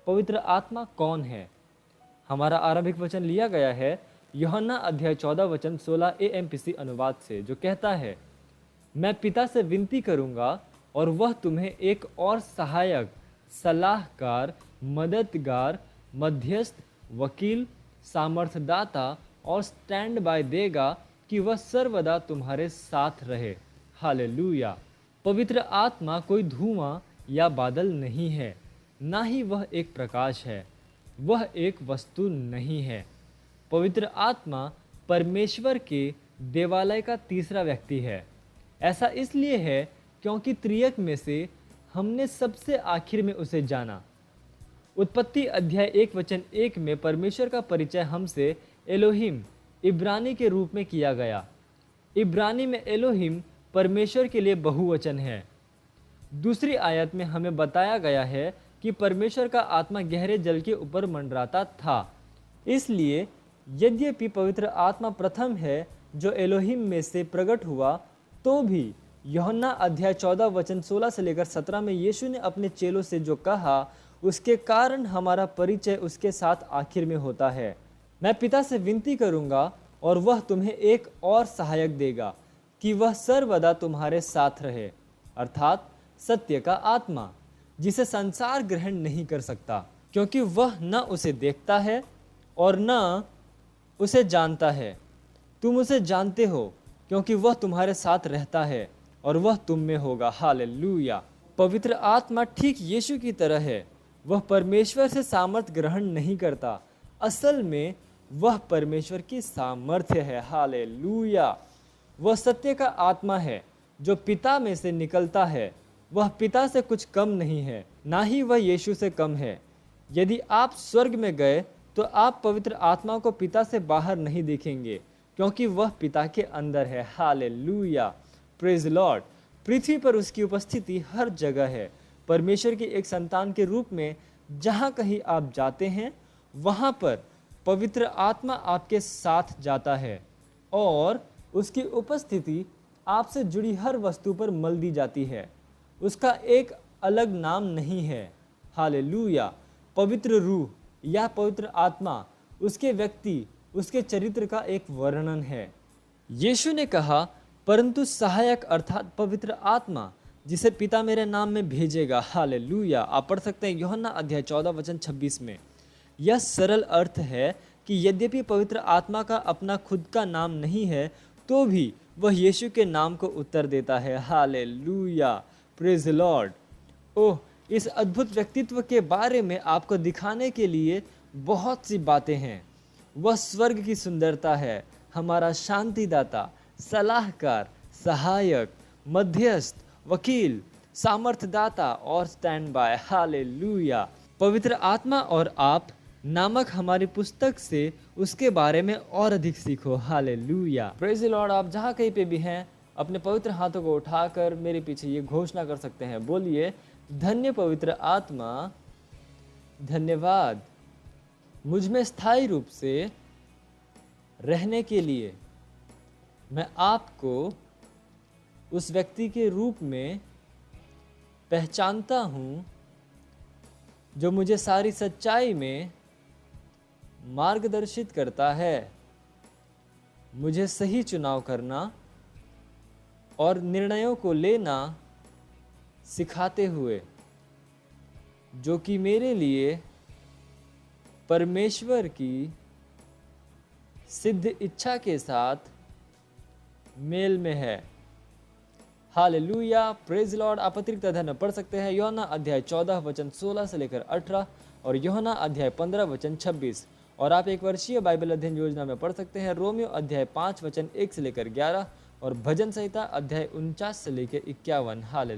पवित्र आत्मा कौन है। हमारा आरंभिक वचन लिया गया है यूहन्ना अध्याय 14 वचन 16 AMPC अनुवाद से, जो कहता है, मैं पिता से विनती करूंगा और वह तुम्हें एक और सहायक, सलाहकार, मददगार, मध्यस्थ, वकील, सामर्थदाता और स्टैंड बाय देगा कि वह सर्वदा तुम्हारे साथ रहे। हालेलुया। पवित्र आत्मा कोई धुआं या बादल नहीं है, ना ही वह एक प्रकाश है, वह एक वस्तु नहीं है। पवित्र आत्मा परमेश्वर के देवालय का तीसरा व्यक्ति है। ऐसा इसलिए है क्योंकि त्रियक में से हमने सबसे आखिर में उसे जाना। उत्पत्ति अध्याय 1 वचन 1 में परमेश्वर का परिचय हमसे एलोहिम इब्रानी के रूप में किया गया। इब्रानी में एलोहिम परमेश्वर के लिए बहुवचन है। दूसरी आयत में हमें बताया गया है कि परमेश्वर का आत्मा गहरे जल के ऊपर मंडराता था। इसलिए यद्यपि पवित्र आत्मा प्रथम है जो एलोहिम में से प्रकट हुआ, तो भी यूहन्ना अध्याय 14 वचन 16 से लेकर 17 में यीशु ने अपने चेलों से जो कहा, उसके कारण हमारा परिचय उसके साथ आखिर में होता है। मैं पिता से विनती करूंगा और वह तुम्हें एक और सहायक देगा कि वह सर्वदा तुम्हारे साथ रहे, अर्थात सत्य का आत्मा, जिसे संसार ग्रहण नहीं कर सकता, क्योंकि वह न उसे देखता है और न उसे जानता है। तुम उसे जानते हो क्योंकि वह तुम्हारे साथ रहता है और वह तुम में होगा। हालेलुया। पवित्र आत्मा ठीक यीशु की तरह है। वह परमेश्वर से सामर्थ्य ग्रहण नहीं करता, असल में वह परमेश्वर की सामर्थ्य है। हालेलुया। वह सत्य का आत्मा है जो पिता में से निकलता है। वह पिता से कुछ कम नहीं है, ना ही वह यीशु से कम है। यदि आप स्वर्ग में गए तो आप पवित्र आत्मा को पिता से बाहर नहीं देखेंगे, क्योंकि वह पिता के अंदर है। हालेलुया। Praise Lord. पृथ्वी पर उसकी उपस्थिति हर जगह है। परमेश्वर की एक संतान के रूप में जहाँ कहीं आप जाते हैं, वहाँ पर पवित्र आत्मा आपके साथ जाता है और उसकी उपस्थिति आपसे जुड़ी हर वस्तु पर मल दी जाती है। उसका एक अलग नाम नहीं है। हालेलुया। पवित्र रूह या पवित्र आत्मा उसके व्यक्ति, उसके चरित्र का एक वर्णन है। यीशु ने कहा, परंतु सहायक अर्थात पवित्र आत्मा, जिसे पिता मेरे नाम में भेजेगा। हालेलुया। आप पढ़ सकते हैं यूहन्ना अध्याय 14 वचन 26 में। यह सरल अर्थ है कि यद्यपि पवित्र आत्मा का अपना खुद का नाम नहीं है, तो भी वह यीशु के नाम को उत्तर देता है। हालेलुया। Praise Lord. ओह, इस अद्भुत व्यक्तित्व के बारे में आपको दिखाने के लिए बहुत सी बातें हैं। वह स्वर्ग की सुंदरता है, हमारा शांतिदाता, सलाहकार, सहायक, मध्यस्थ, वकील, सामर्थदाता और स्टैंड बाय। हालेलुया। पवित्र आत्मा और आप नामक हमारी पुस्तक से उसके बारे में और अधिक सीखो। हालेलुया। Praise the Lord. आप जहाँ कहीं पे भी हैं, अपने पवित्र हाथों को उठाकर मेरे पीछे ये घोषणा कर सकते हैं। बोलिए, धन्य पवित्र आत्मा, धन्यवाद मुझ में स्थायी रूप से रहने के लिए। मैं आपको उस व्यक्ति के रूप में पहचानता हूँ जो मुझे सारी सच्चाई में मार्गदर्शित करता है। मुझे सही चुनाव करना और निर्णयों को लेना सिखाते हुए, जो कि मेरे लिए परमेश्वर की सिद्ध इच्छा के साथ मेल में है। हालेलुया। Praise Lord. आप अतिरिक्त अध्ययन पढ़ सकते हैं यूहन्ना अध्याय 14 वचन 16 से लेकर 18 और यूहन्ना अध्याय 15 वचन 26। और आप एक वर्षीय बाइबल अध्ययन योजना में पढ़ सकते हैं रोमियो अध्याय 5 वचन 1 से लेकर 11 और भजन संहिता अध्याय 49 से लेकर 51। हालेलुया।